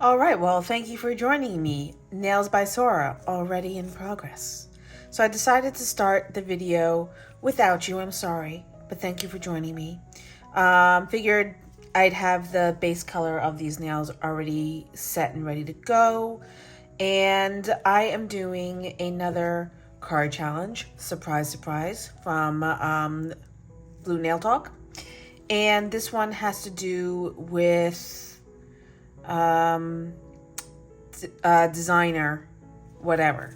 All right, well, thank you for joining me. Nails by Sora, already in progress. So I decided to start the video without you. I'm sorry, but thank you for joining me. Figured I'd have the base color of these nails already set and ready to go. And I am doing another card challenge, surprise, surprise, from Blue Nail Talk. And this one has to do with designer, whatever.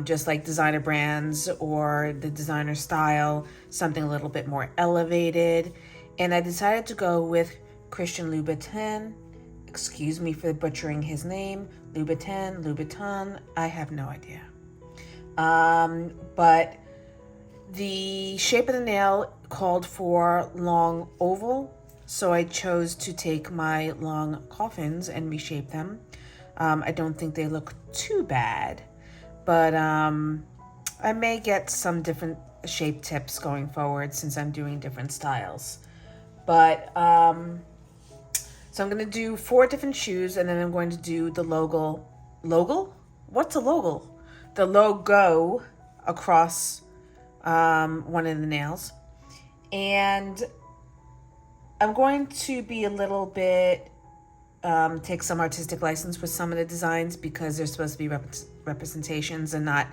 Just like designer brands or the designer style, something a little bit more elevated. And I decided to go with Christian Louboutin. Excuse me for butchering his name. Louboutin, I have no idea. But the shape of the nail called for long oval, so I chose to take my long coffins and reshape them. I don't think they look too bad, but I may get some different shape tips going forward since I'm doing different styles. But so I'm going to do 4 different shoes, and then I'm going to do the logo. What's a logo? The logo across one of the nails. And I'm going to be a little bit, take some artistic license with some of the designs because they're supposed to be representations and not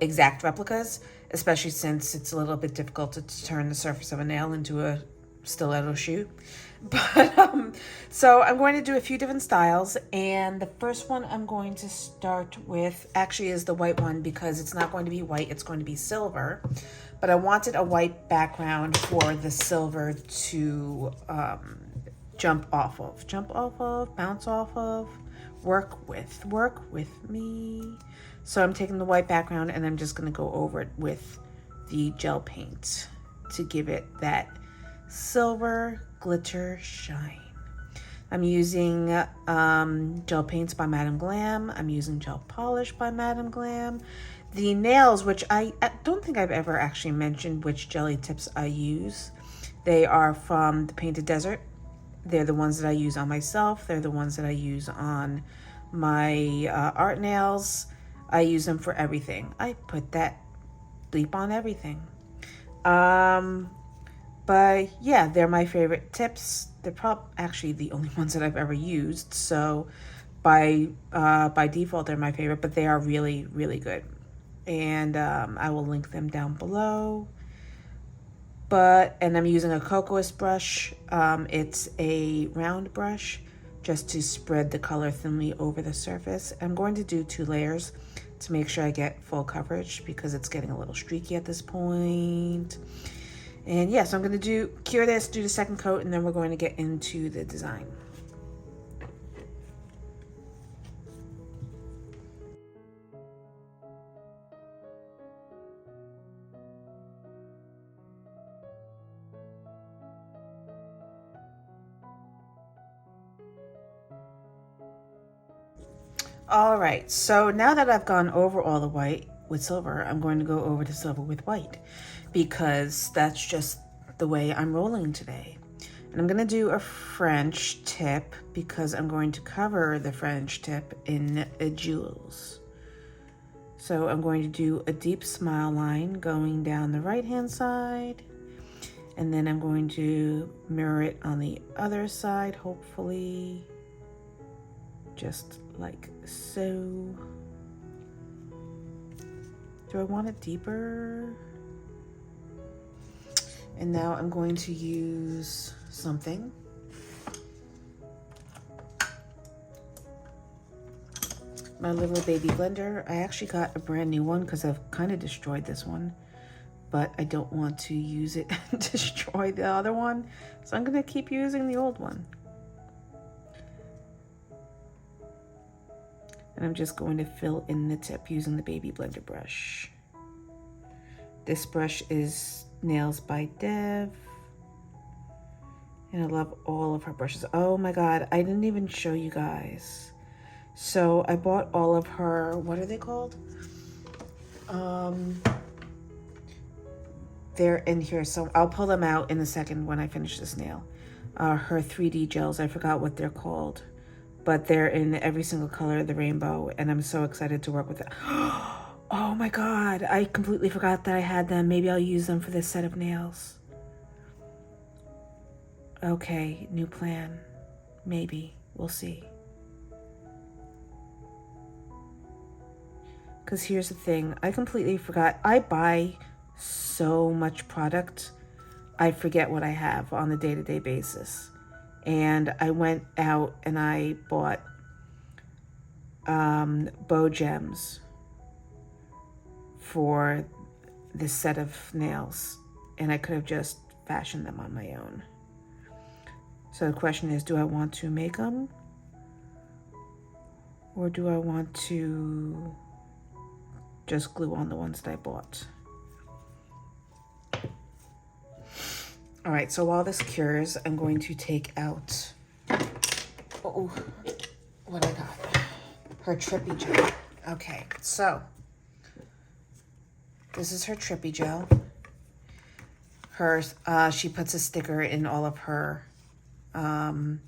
exact replicas, especially since it's a little bit difficult to turn the surface of a nail into a stiletto shoe. But so I'm going to do a few different styles, and the first one I'm going to start with actually is the white one because it's not going to be white, it's going to be silver. But I wanted a white background for the silver to jump off of, bounce off of, work with me. So I'm taking the white background and I'm just going to go over it with the gel paint to give it that silver glitter shine. I'm using gel paints by Madame Glam. I'm using gel polish by Madame Glam. The nails, which I don't think I've ever actually mentioned which jelly tips I use. They are from the Painted Desert. They're the ones that I use on myself. They're the ones that I use on my art nails. I use them for everything. I put that bleep on everything. But yeah, they're my favorite tips. They're actually the only ones that I've ever used. So by default, they're my favorite, but they are really, really good. And I will link them down below. And I'm using a Kokoist brush. It's a round brush just to spread the color thinly over the surface. I'm going to do 2 layers to make sure I get full coverage because it's getting a little streaky at this point. And yeah, so I'm going to cure this, do the second coat, and then we're going to get into the design. All right, so now that I've gone over all the white with silver, I'm going to go over to silver with white because that's just the way I'm rolling today. And I'm going to do a French tip because I'm going to cover the French tip in jewels. So I'm going to do a deep smile line going down the right-hand side. And then I'm going to mirror it on the other side, hopefully. Just like so. Do I want it deeper? And now I'm going to use something. My little baby blender. I actually got a brand new one because I've kind of destroyed this one, but I don't want to use it and destroy the other one. So I'm going to keep using the old one. And I'm just going to fill in the tip using the baby blender brush. This brush is Nails by Dev. And I love all of her brushes. Oh my God, I didn't even show you guys. So I bought all of her, what are they called? They're in here, so I'll pull them out in a second when I finish this nail. Her 3D gels, I forgot what they're called. but they're in every single color of the rainbow, and I'm so excited to work with it. Oh my God, I completely forgot that I had them. Maybe I'll use them for this set of nails. Okay, new plan. Maybe. We'll see. Because here's the thing. I completely forgot. I buy so much product. I forget what I have on a day-to-day basis. And I went out and I bought bow gems for this set of nails. And I could have just fashioned them on my own. So the question is, do I want to make them? Or do I want to just glue on the ones that I bought? All right, so while this cures, I'm going to take out, oh, what I got? Her trippy gel. Okay, so this is her trippy gel. She puts a sticker in all of her, all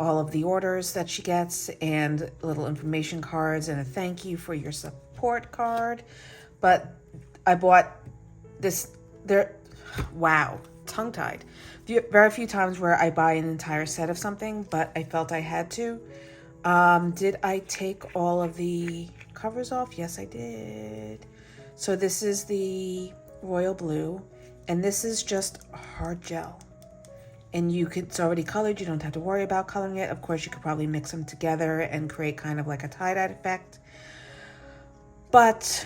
of the orders that she gets, and little information cards and a thank you for your support card. But I bought this, wow, tongue-tied. Very few times where I buy an entire set of something, but I felt I had to. Did I take all of the covers off? Yes, I did. So this is the royal blue, and this is just hard gel. And it's already colored. You don't have to worry about coloring it. Of course, you could probably mix them together and create kind of like a tie-dye effect. But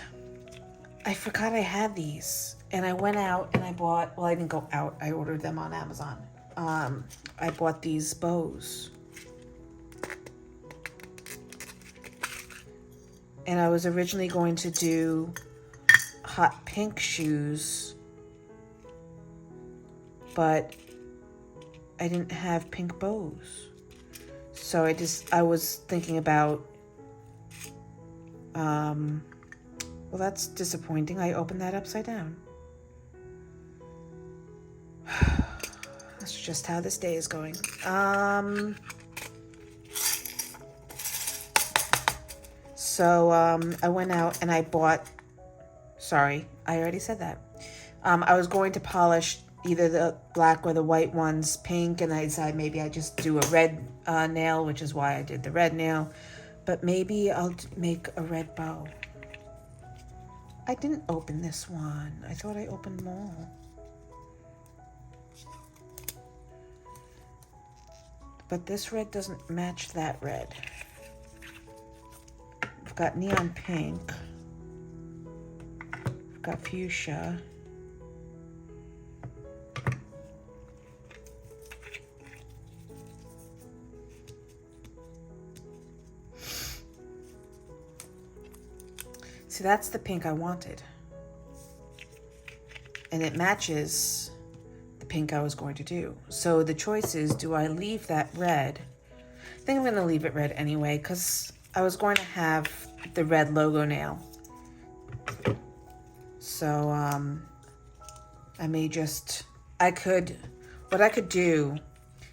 I forgot I had these. And I went out and I bought, well, I didn't go out. I ordered them on Amazon. I bought these bows. And I was originally going to do hot pink shoes, but I didn't have pink bows. So I was thinking about, well, that's disappointing. I opened that upside down. That's just how this day is going. So I went out and I bought, sorry, I already said that. I was going to polish either the black or the white ones pink, and I decided maybe I just do a red nail, which is why I did the red nail. But maybe I'll make a red bow. I didn't open this one. I thought I opened them all. But this red doesn't match that red. I've got neon pink. I've got fuchsia. See, that's the pink I wanted. And it matches the pink I was going to do. So the choice is, do I leave that red? I think I'm going to leave it red anyway, because I was going to have the red logo nail. So I may just, what I could do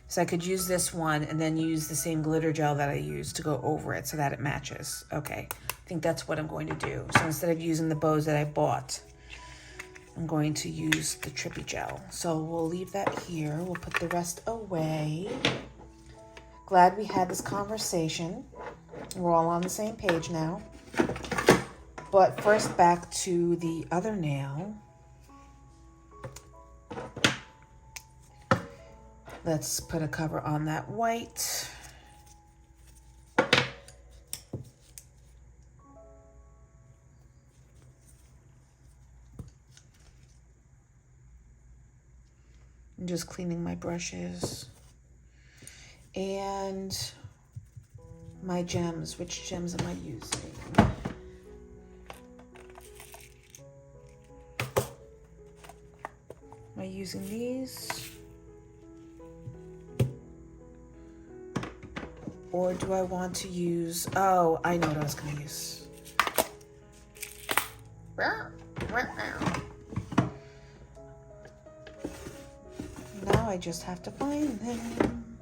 is I could use this one and then use the same glitter gel that I used to go over it so that it matches. Okay, I think that's what I'm going to do. So instead of using the bows that I bought, I'm going to use the trippy gel. So we'll leave that here. We'll put the rest away. Glad we had this conversation. We're all on the same page now. But first, back to the other nail. Let's put a cover on that white. I'm just cleaning my brushes. And my gems. Which gems am I using? Am I using these? Or do I want to use, oh, I know what I was going to use. Now I just have to find them.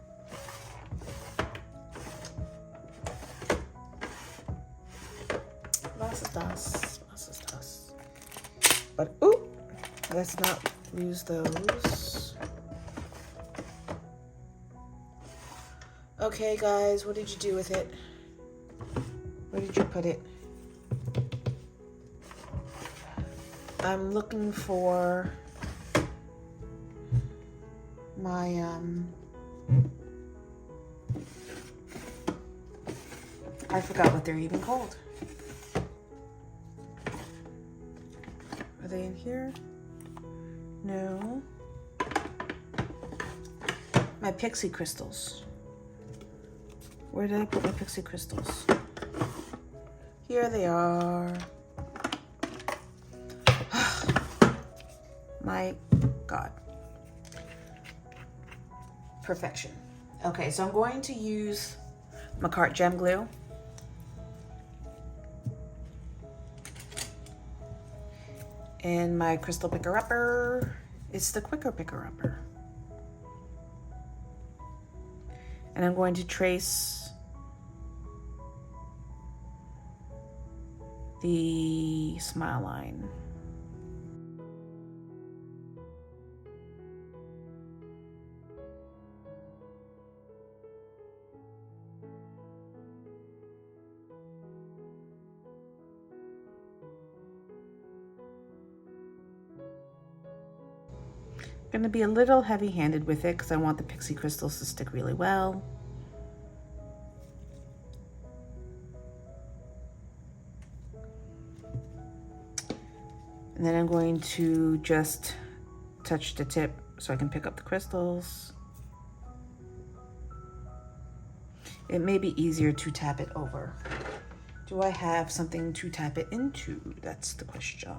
let's not lose those. Okay, guys, what did you do with it? Where did you put it? I'm looking for my, I forgot what they're even called. Are they in here? No. My pixie crystals. Where did I put my pixie crystals? Here they are. My God. Perfection. Okay, so I'm going to use Makartt gem glue. And my crystal picker-upper. It's the quicker picker-upper. And I'm going to trace the smile line. I'm going to be a little heavy-handed with it because I want the pixie crystals to stick really well. And then I'm going to just touch the tip so I can pick up the crystals. It may be easier to tap it over. Do I have something to tap it into? That's the question.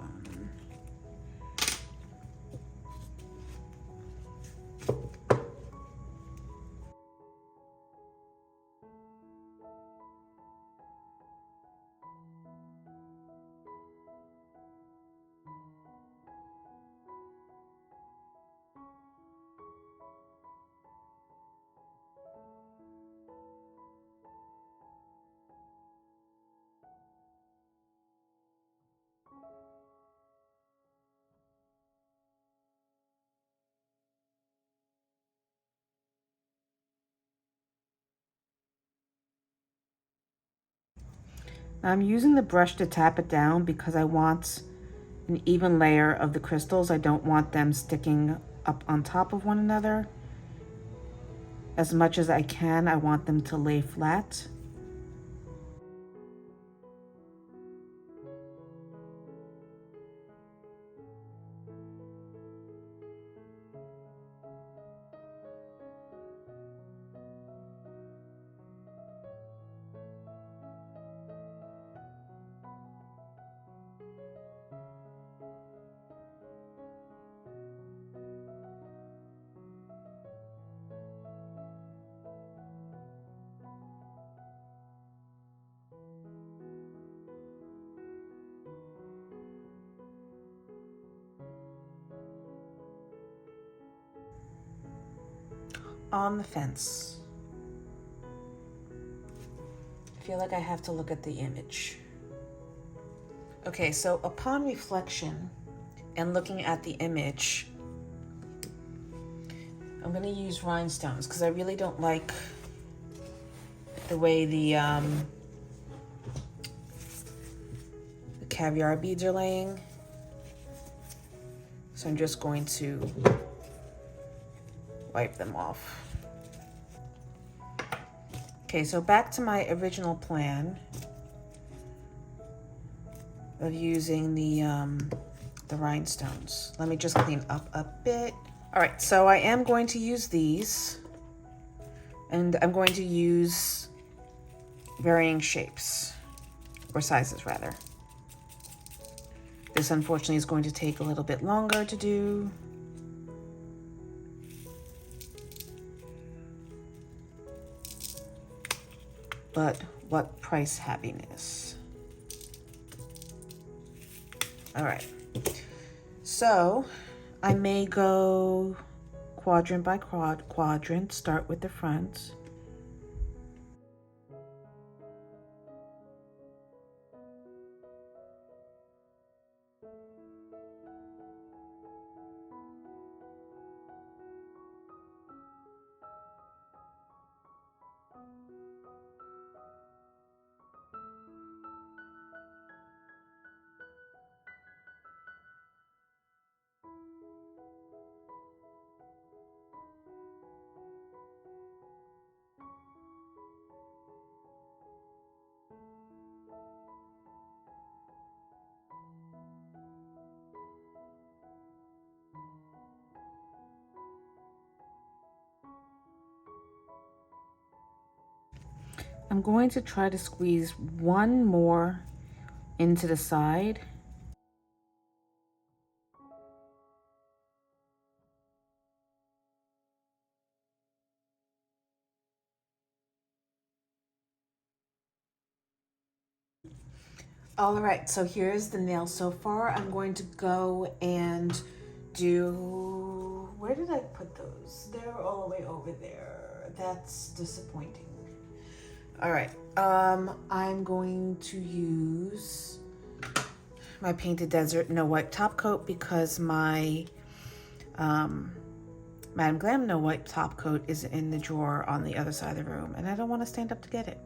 I'm using the brush to tap it down because I want an even layer of the crystals. I don't want them sticking up on top of one another. As much as I can, I want them to lay flat. On the fence. I feel like I have to look at the image. Okay, so upon reflection and looking at the image, I'm gonna use rhinestones because I really don't like the way the caviar beads are laying. So I'm just going to wipe them off. Okay, so back to my original plan of using the rhinestones. Let me just clean up a bit. All right, so I am going to use these, and I'm going to use varying shapes, or sizes rather. This unfortunately is going to take a little bit longer to do. But what price happiness? All right, so I may go quadrant by quadrant, start with the front. I'm going to try to squeeze one more into the side. All right, so here's the nail so far. I'm going to go and do, where did I put those? They're all the way over there. That's disappointing. All right, I'm going to use my Painted Desert No Wipe top coat because my Madam Glam No Wipe top coat is in the drawer on the other side of the room and I don't want to stand up to get it.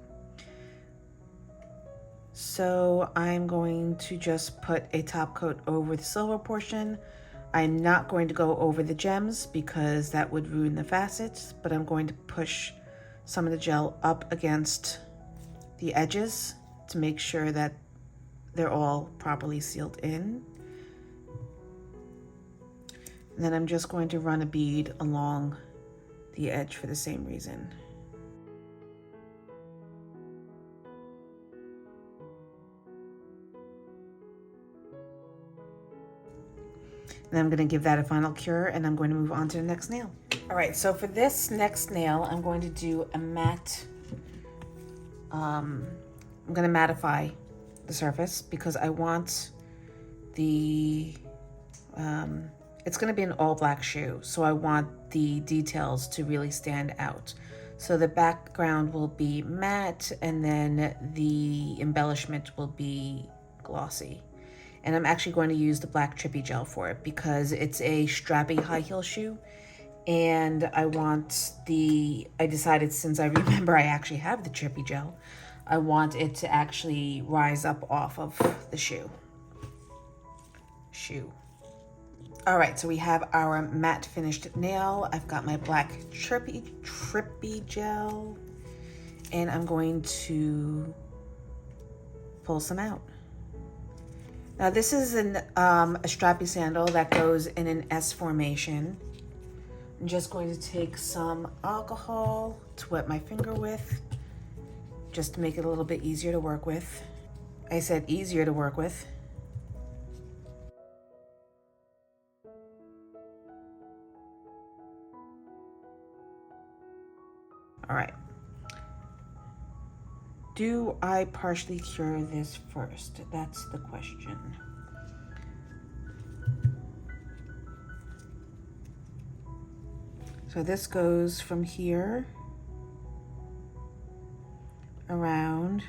So I'm going to just put a top coat over the silver portion. I'm not going to go over the gems because that would ruin the facets, but I'm going to push some of the gel up against the edges to make sure that they're all properly sealed in. And then I'm just going to run a bead along the edge for the same reason. And I'm going to give that a final cure and I'm going to move on to the next nail. All right, so for this next nail, I'm going to do a matte, I'm going to mattify the surface because I want the, it's going to be an all black shoe. So I want the details to really stand out. So the background will be matte and then the embellishment will be glossy. And I'm actually going to use the black trippy gel for it because it's a strappy high heel shoe. And I decided since I remember I actually have the trippy gel, I want it to actually rise up off of the shoe. All right, so we have our matte finished nail. I've got my black trippy gel and I'm going to pull some out. Now this is a strappy sandal that goes in an S formation. I'm just going to take some alcohol to wet my finger with, just to make it a little bit easier to work with. I said easier to work with. All right. Do I partially cure this first? That's the question. So this goes from here around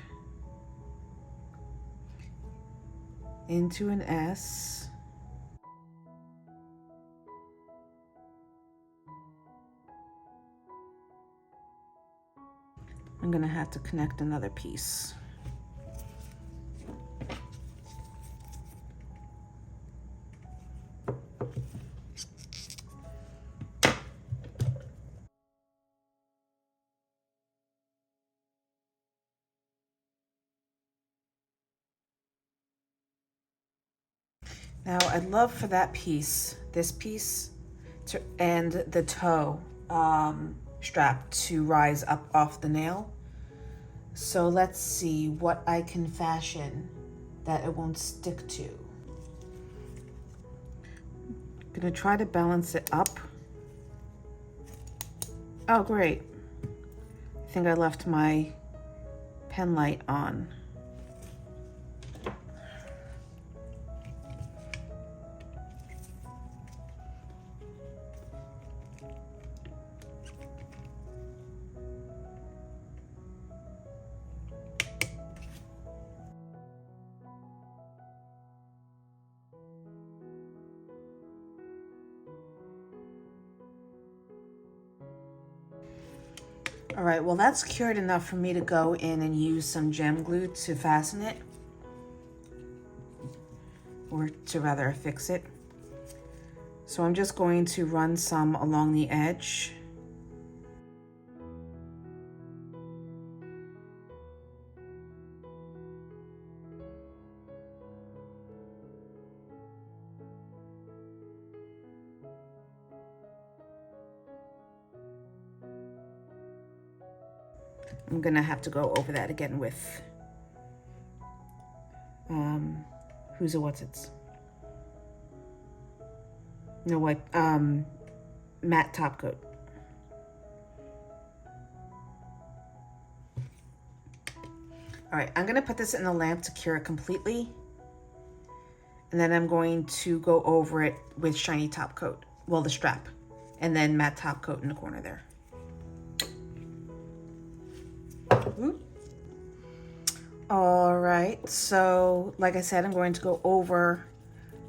into an S. I'm gonna have to connect another piece. Now I'd love for that piece, this piece, and the toe strap to rise up off the nail. So let's see what I can fashion that it won't stick to. I'm gonna try to balance it up. Oh, great. I think I left my pen light on. All right, well that's cured enough for me to go in and use some gem glue to fasten it, or to rather affix it. So I'm just going to run some along the edge. I'm gonna have to go over that again with who's a what's it's? No, what? Matte top coat. All right, I'm gonna put this in the lamp to cure it completely. And then I'm going to go over it with shiny top coat. Well, the strap. And then matte top coat in the corner there. Ooh. All right, so like I said, I'm going to go over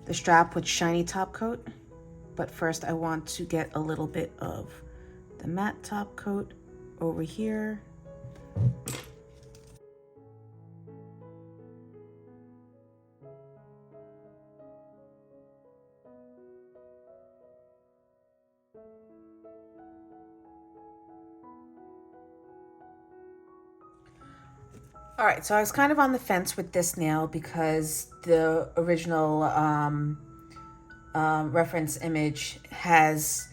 the strap with shiny top coat. But first I want to get a little bit of the matte top coat over here. All right, so I was kind of on the fence with this nail because the original reference image has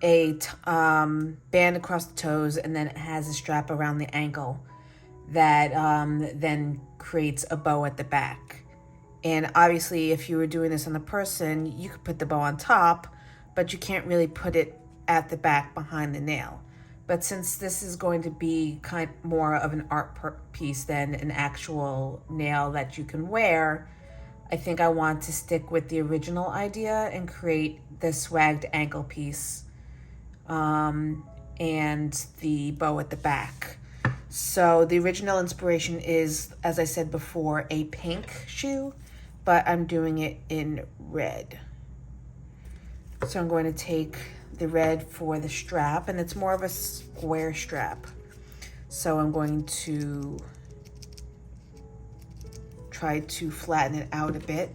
a band across the toes, and then it has a strap around the ankle that then creates a bow at the back. And obviously, if you were doing this on the person, you could put the bow on top, but you can't really put it at the back behind the nail. But since this is going to be kind of more of an art piece than an actual nail that you can wear, I think I want to stick with the original idea and create the swagged ankle piece and the bow at the back. So the original inspiration is, as I said before, a pink shoe, but I'm doing it in red. So I'm going to take the red for the strap, and it's more of a square strap. So I'm going to try to flatten it out a bit.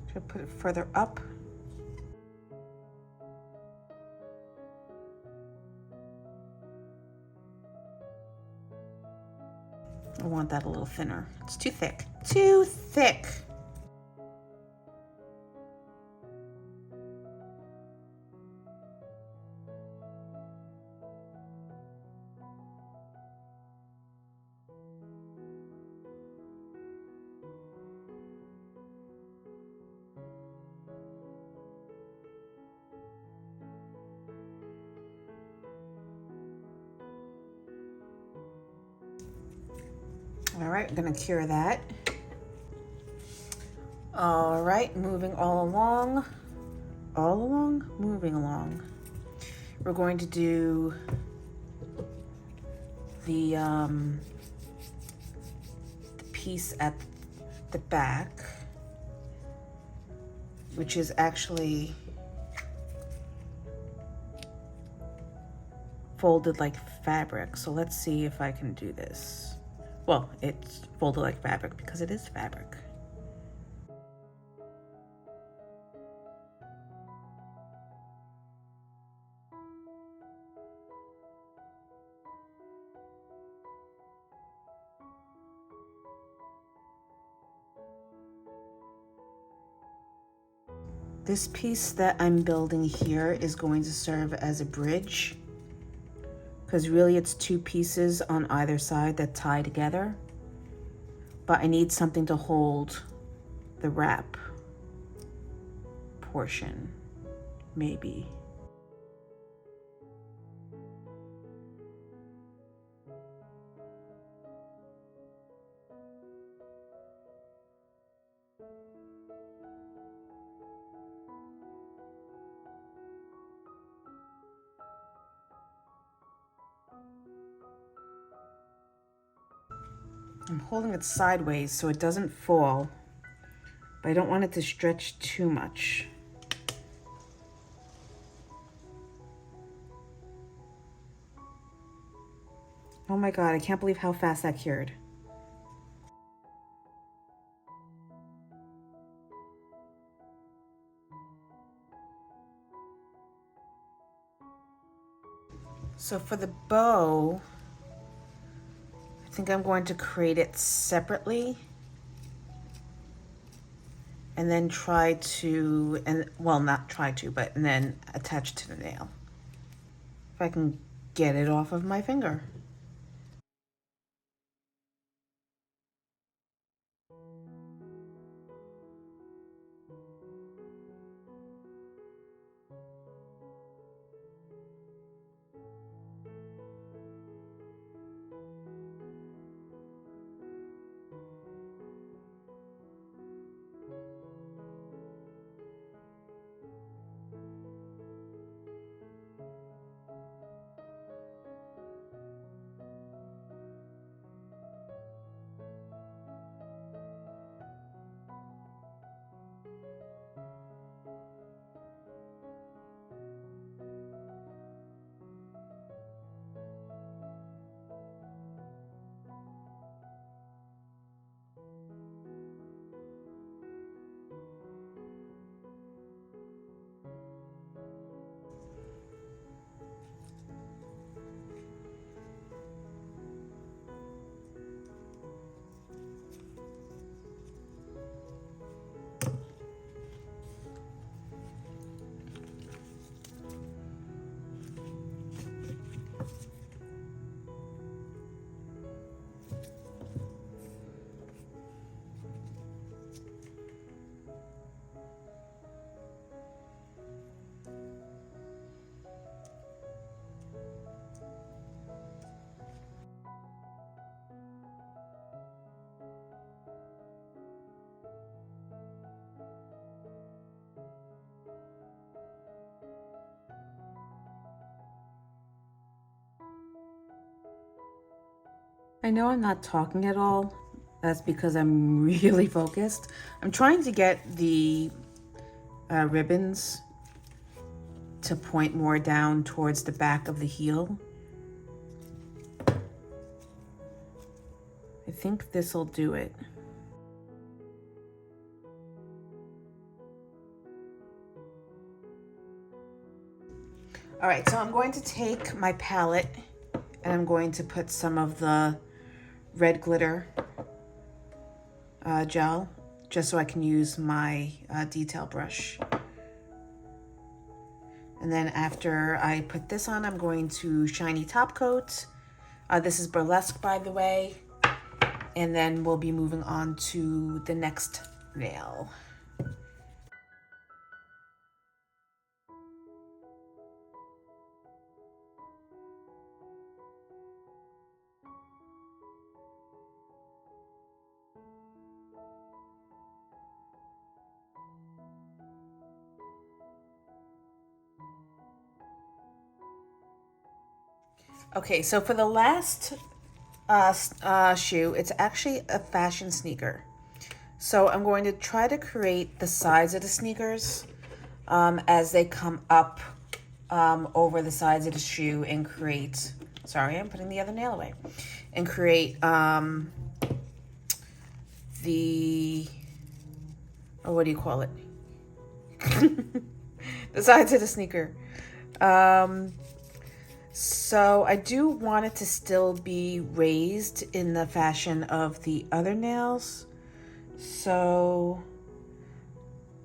Try to put it further up. I want that a little thinner. It's too thick. Too thick. All right, I'm gonna cure that. All right, moving along. Moving along. We're going to do the piece at the back, which is actually folded like fabric. So let's see if I can do this. Well, it's folded like fabric because it is fabric. This piece that I'm building here is going to serve as a bridge, because really it's two pieces on either side that tie together, but I need something to hold the wrap portion, maybe. I'm holding it sideways so it doesn't fall, but I don't want it to stretch too much. Oh my God, I can't believe how fast that cured. So for the bow, I think I'm going to create it separately. and then try to, and well, not try to, but and then attach to the nail. If I can get it off of my finger. I know I'm not talking at all. That's because I'm really focused. I'm trying to get the ribbons to point more down towards the back of the heel. I think this will do it. All right, so I'm going to take my palette and I'm going to put some of the red glitter gel just so I can use my detail brush. And then after I put this on, I'm going to shiny top coat. This is Burlesque, by the way. And then we'll be moving on to the next nail. Okay, so for the last shoe, it's actually a fashion sneaker. So I'm going to try to create the sides of the sneakers as they come up over the sides of the shoe and create, sorry, I'm putting the other nail away, and create the, oh, what do you call it? The sides of the sneaker. So I do want it to still be raised in the fashion of the other nails. So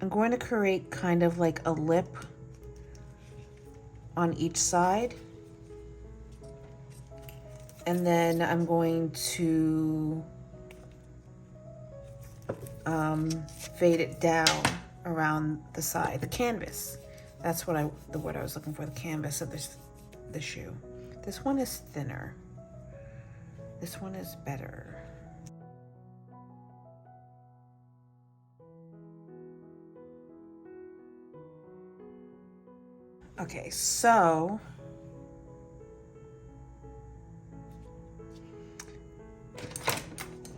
I'm going to create kind of like a lip on each side. And then I'm going to fade it down around the side, the canvas. That's what the word I was looking for, the canvas of the shoe. This one is thinner. This one is better. Okay, so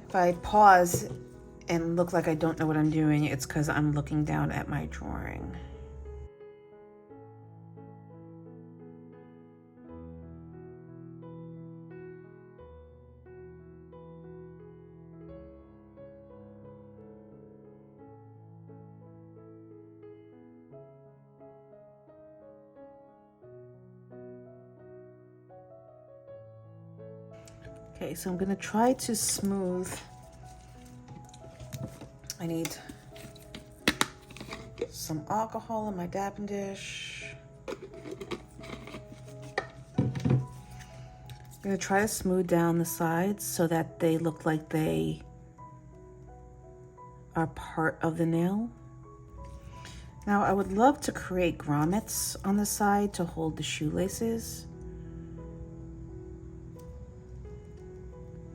if I pause and look like I don't know what I'm doing, it's because I'm looking down at my drawing. Okay, so I'm gonna try to smooth. I need some alcohol in my dapping dish. I'm going to try to smooth down the sides so that they look like they are part of the nail. Now, I would love to create grommets on the side to hold the shoelaces,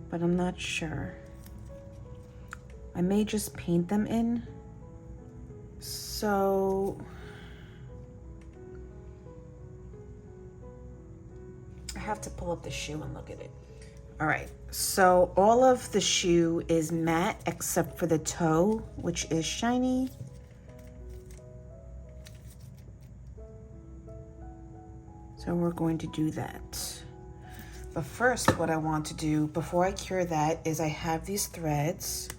but I'm not sure. I may just paint them in. So I have to pull up the shoe and look at it. All right, so all of the shoe is matte except for the toe, which is shiny. So we're going to do that. But first, what I want to do before I cure that is I have these threads,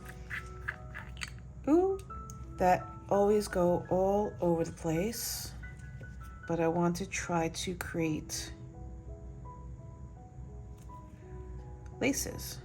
that always go all over the place, but I want to try to create laces.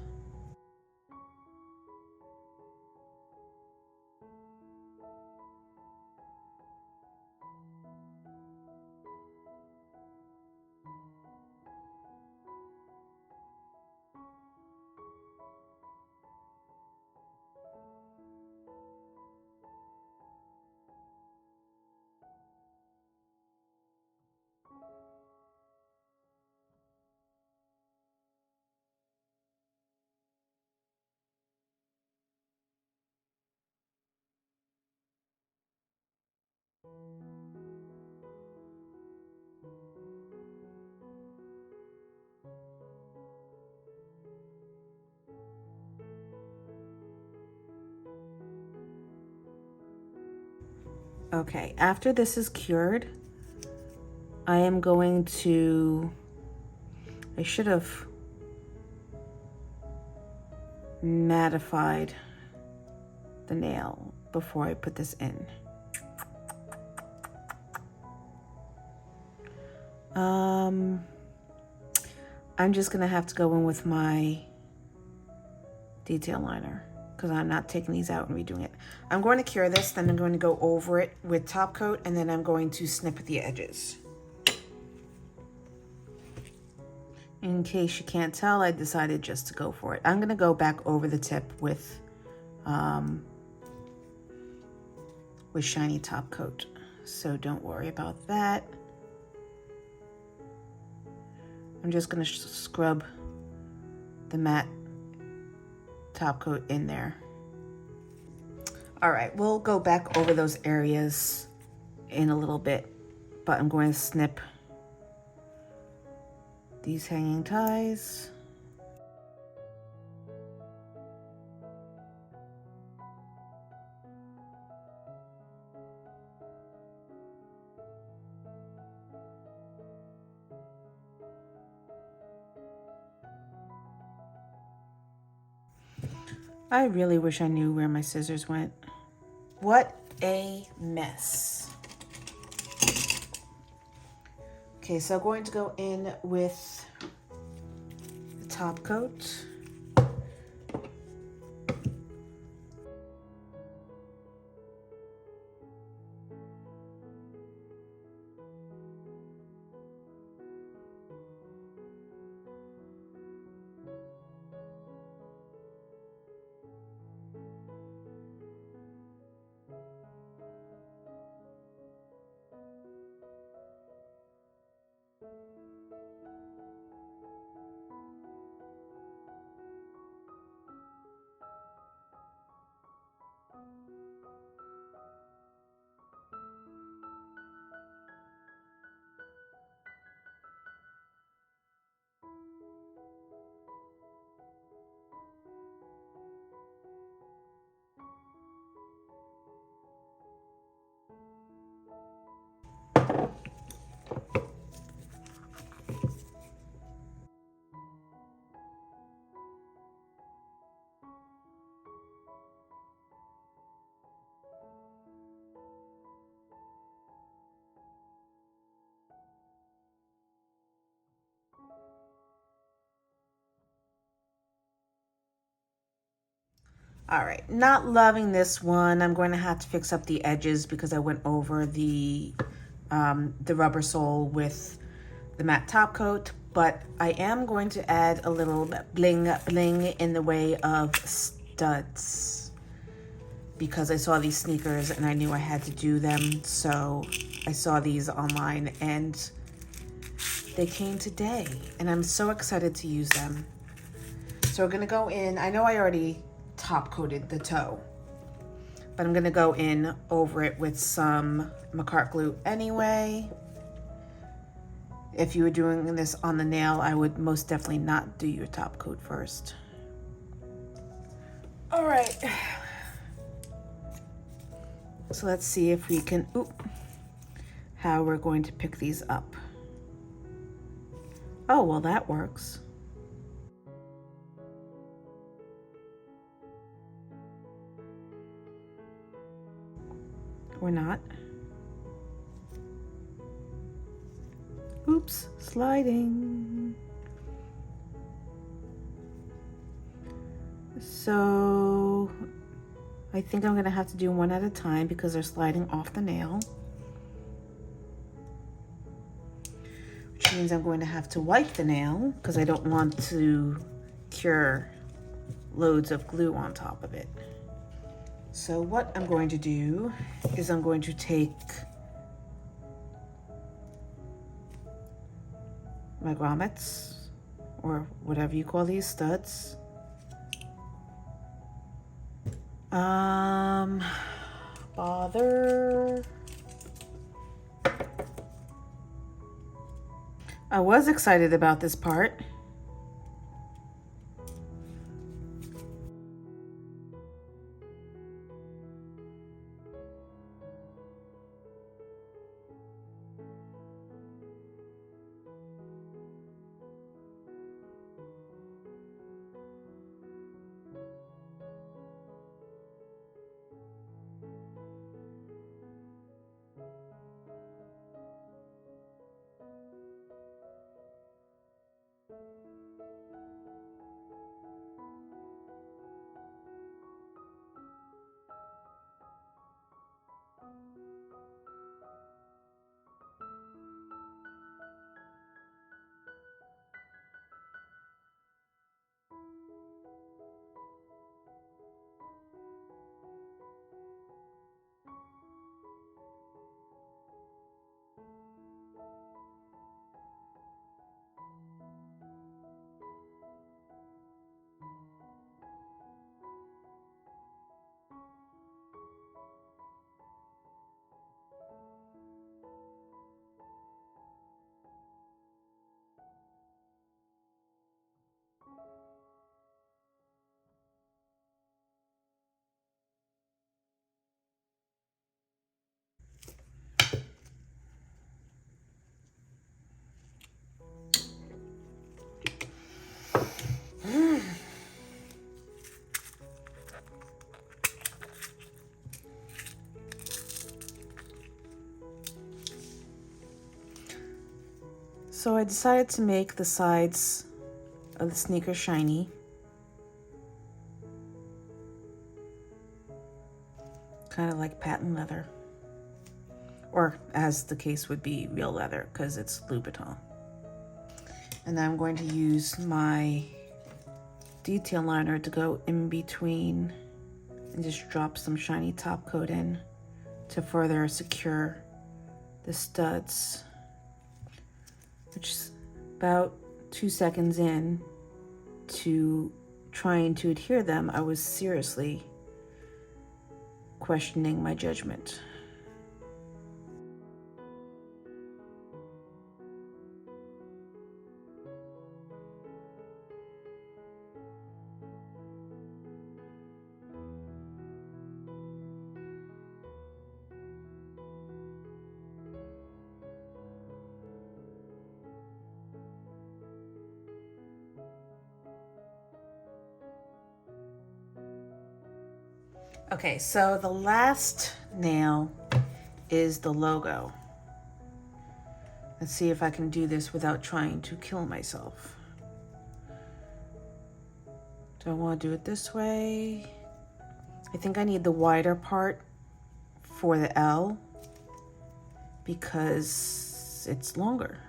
Okay, after this is cured, I am going to, I should have mattified the nail before I put this in. I'm just gonna have to go in with my detail liner because I'm not taking these out and redoing it. I'm going to cure this, then I'm going to go over it with top coat, and then I'm going to snip at the edges. In case you can't tell, I decided just to go for it. I'm gonna go back over the tip with shiny top coat, so don't worry about that. I'm just gonna scrub the matte top coat in there. All right, we'll go back over those areas in a little bit, but I'm going to snip these hanging ties. I really wish I knew where my scissors went. What a mess. Okay, so I'm going to go in with the top coat. All right, not loving this one. I'm going to have to fix up the edges because I went over the rubber sole with the matte top coat, but I am going to add a little bling bling in the way of studs because I saw these sneakers and I knew I had to do them. So I saw these online and they came today and I'm so excited to use them. So we're gonna go in, I know I already top coated the toe, but I'm gonna go in over it with some Makartt glue anyway. If you were doing this on the nail, I would most definitely not do your top coat first. All right. So let's see if we can, how we're going to pick these up. Oh, well, that works. Or not. Oops, sliding. So I think I'm gonna have to do one at a time because they're sliding off the nail. Which means I'm going to have to wipe the nail because I don't want to cure loads of glue on top of it. So what I'm going to do is I'm going to take my grommets, or whatever you call these, studs. Bother. I was excited about this part. So I decided to make the sides of the sneaker shiny. Kind of like patent leather. Or as the case would be, real leather, because it's Louboutin. And then I'm going to use my detail liner to go in between and just drop some shiny top coat in to further secure the studs, which is about 2 seconds in to trying to adhere them. I was seriously questioning my judgment. Okay, so the last nail is the logo. Let's see if I can do this without trying to kill myself. Do I want to do it this way I think I need the wider part for the L because it's longer.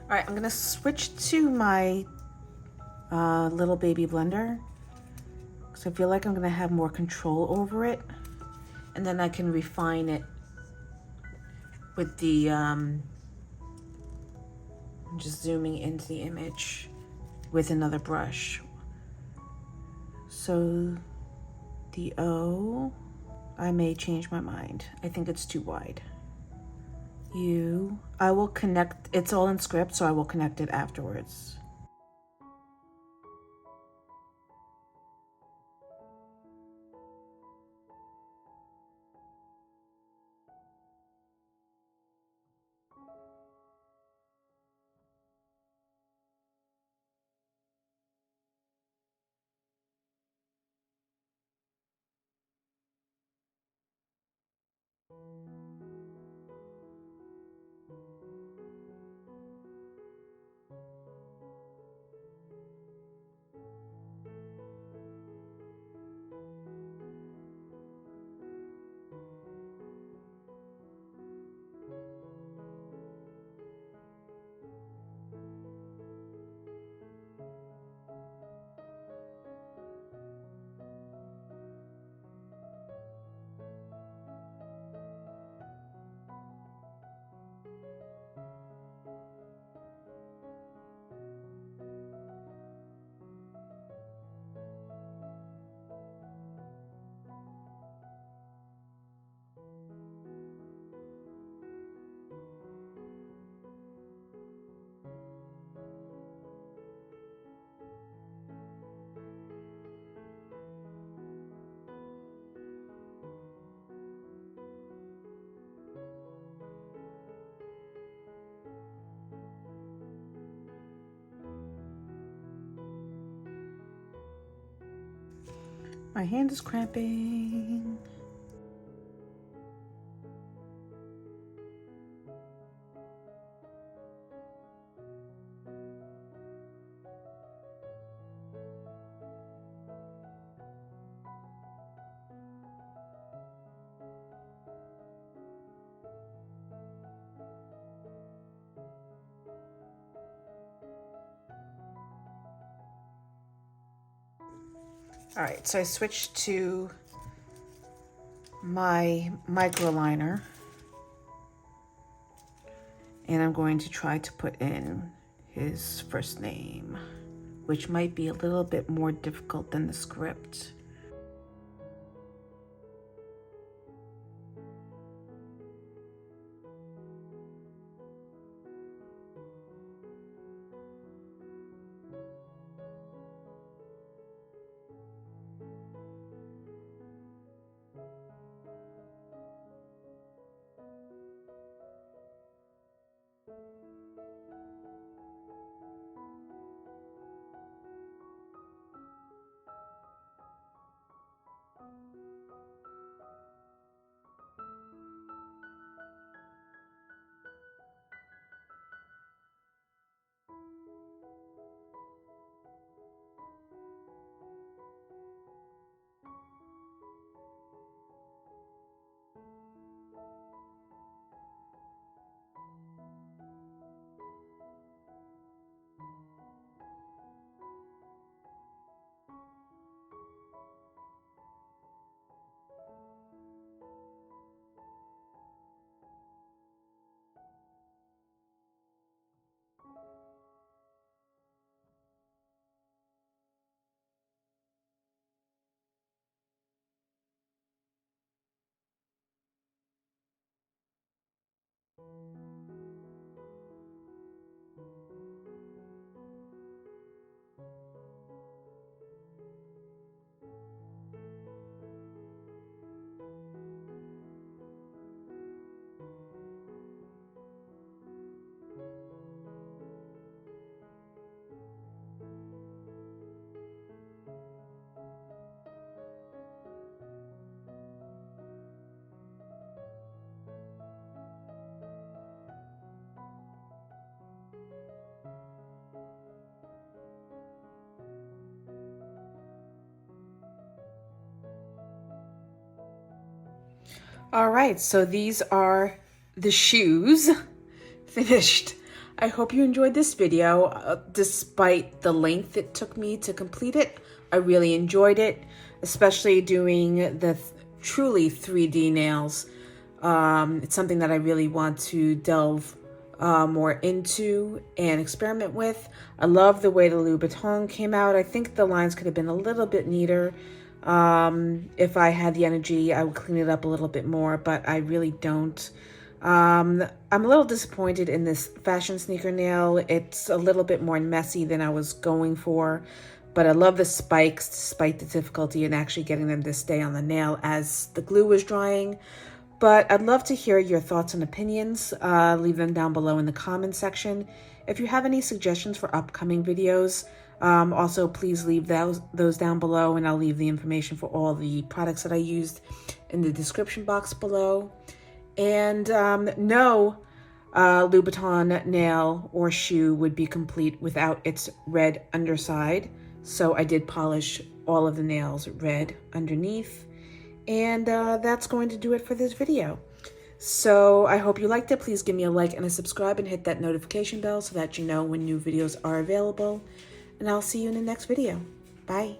All right, I'm gonna switch to my little baby blender because I feel like I'm gonna have more control over it, and then I can refine it with the I'm just zooming into the image with another brush. So the O, I may change my mind. I think it's too wide. U, I will connect, it's all in script, so I will connect it afterwards. My hand is cramping. All right, so I switched to my micro liner, and I'm going to try to put in his first name, which might be a little bit more difficult than the script. All right, so these are the shoes finished. I hope you enjoyed this video. Despite the length it took me to complete it, I really enjoyed it, especially doing the truly 3D nails. It's something that I really want to delve more into and experiment with. I love the way the Louboutin came out. I think the lines could have been a little bit neater. If I had the energy, I would clean it up a little bit more, but I really don't. I'm a little disappointed in this fashion sneaker nail. It's a little bit more messy than I was going for, but I love the spikes despite the difficulty in actually getting them to stay on the nail as the glue was drying. But I'd love to hear your thoughts and opinions. Leave them down below in the comments section. If you have any suggestions for upcoming videos, also please leave those down below, and I'll leave the information for all the products that I used in the description box below. And no Louboutin nail or shoe would be complete without its red underside. So I did polish all of the nails red underneath. And that's going to do it for this video. So I hope you liked it. Please give me a like and a subscribe and hit that notification bell so that you know when new videos are available. And I'll see you in the next video. Bye.